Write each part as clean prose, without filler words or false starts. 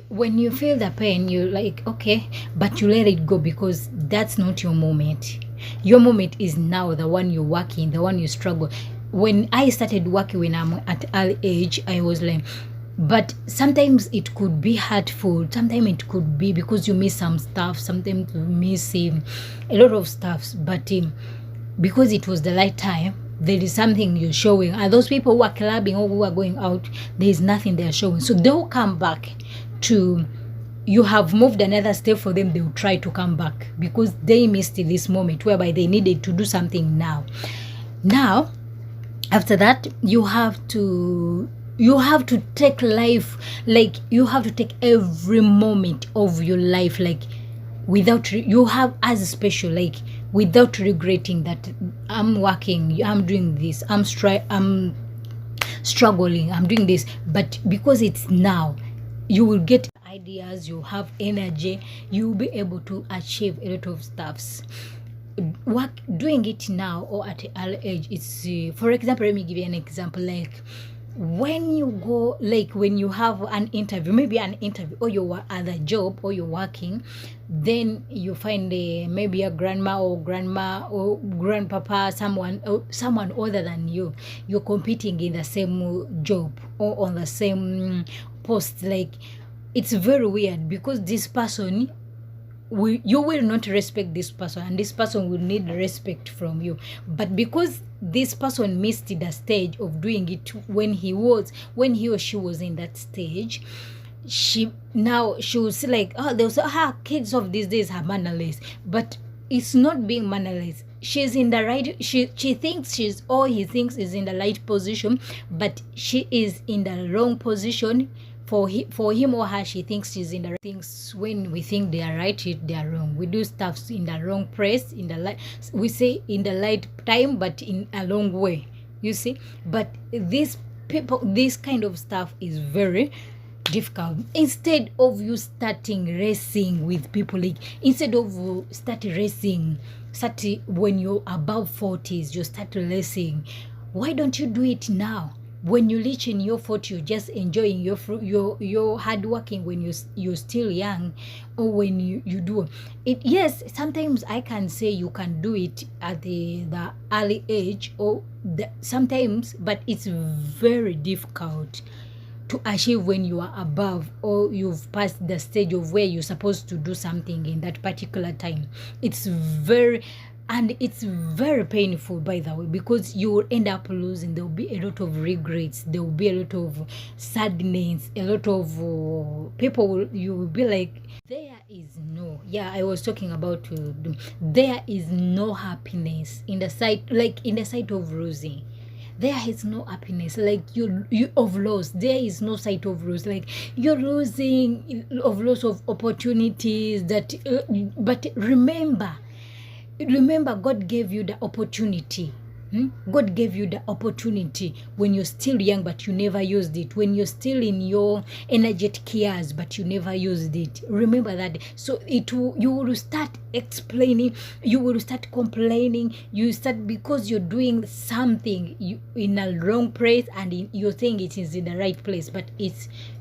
When you feel the pain, you like, okay, but you let it go because that's not your moment. Your moment is now, the one you're working, the one you struggle. When I started working when I'm at early age, I was like, but sometimes it could be hurtful, sometimes it could be because you miss some stuff, sometimes you miss a lot of stuffs, but because it was the right time, there is something you're showing. And those people who are clubbing or who are going out, there is nothing they're showing. So they'll come back to, you have moved another step for them, they will try to come back because they missed this moment whereby they needed to do something now. Now, after that, you have to take life, like you have to take every moment of your life, like without you have as special, like without regretting that I'm working, I'm doing this, I'm struggling, I'm doing this, but because it's now, you will get ideas, you have energy, you'll be able to achieve a lot of stuffs. Work doing it now or at an early age, it's for example, let me give you an example. Like when you go, like when you have an interview, maybe an interview or your other job or you're working, then you find maybe a grandma or grandpapa, someone other than you, you're competing in the same job or on the same post. Like it's very weird because this person, you will not respect this person and this person will need respect from you, but because this person missed the stage of doing it when he or she was in that stage, she will see like, oh, they'll say, kids of these days are mannerless, but it's not being mannerless. She's in the right, she thinks she's, or he thinks is in the right position, but she is in the wrong position. For him or her, she thinks she's in the right things. When we think they are right, they are wrong. We do stuff in the wrong place, in the we say in the right time, but in a long way, you see. But these people, this kind of stuff is very difficult. Instead of you starting racing with people, like instead of start when you're above 40s, you start racing. Why don't you do it now? When you reach in your 40, you're just enjoying your hard working when you're still young, or when you do it. Yes, sometimes I can say you can do it at the early age or sometimes, but it's very difficult to achieve when you are above or you've passed the stage of where you're supposed to do something in that particular time. It's very painful, by the way, because you will end up losing. There will be a lot of regrets, there will be a lot of sadness, a lot of people you will be like, there is no, I was talking about there is no happiness in the sight, like in the sight of losing. There is no happiness, like you of loss. There is no sight of loss, like you're losing of loss of opportunities that but remember, God gave you the opportunity. God gave you the opportunity when you're still young, but you never used it. When you're still in your energetic years, but you never used it. Remember that. So you will start explaining, you will start complaining, you start because you're doing something in a wrong place, and you think it is in the right place, but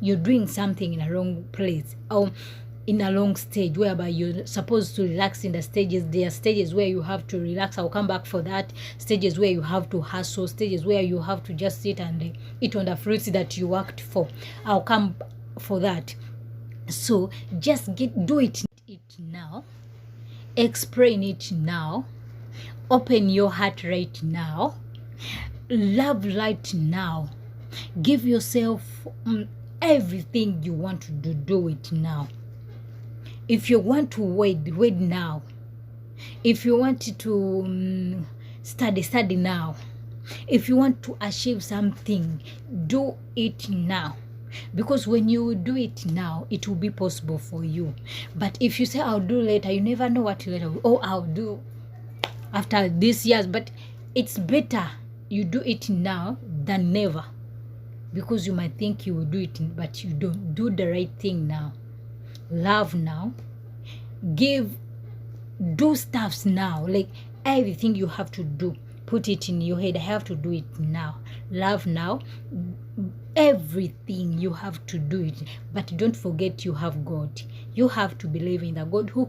you're doing something in a wrong place. In a long stage whereby you're supposed to relax in the stages. There are stages where you have to relax. I'll come back for that. Stages where you have to hustle. Stages where you have to just sit and eat on the fruits that you worked for. I'll come for that. So just do it now. Explain it now. Open your heart right now. Love right now. Give yourself everything you want to do it now. If you want to wait now. If you want to study now. If you want to achieve something, do it now. Because when you do it now, it will be possible for you. But if you say, I'll do later, you never know what later. I'll do after these years. But it's better you do it now than never. Because you might think you will do it, but you don't. Do the right thing now. Love now. Do stuffs now. Like everything you have to do, put it in your head. I have to do it now. Love now. everything. You have to do it, but don't forget you have God. You have to believe in the God who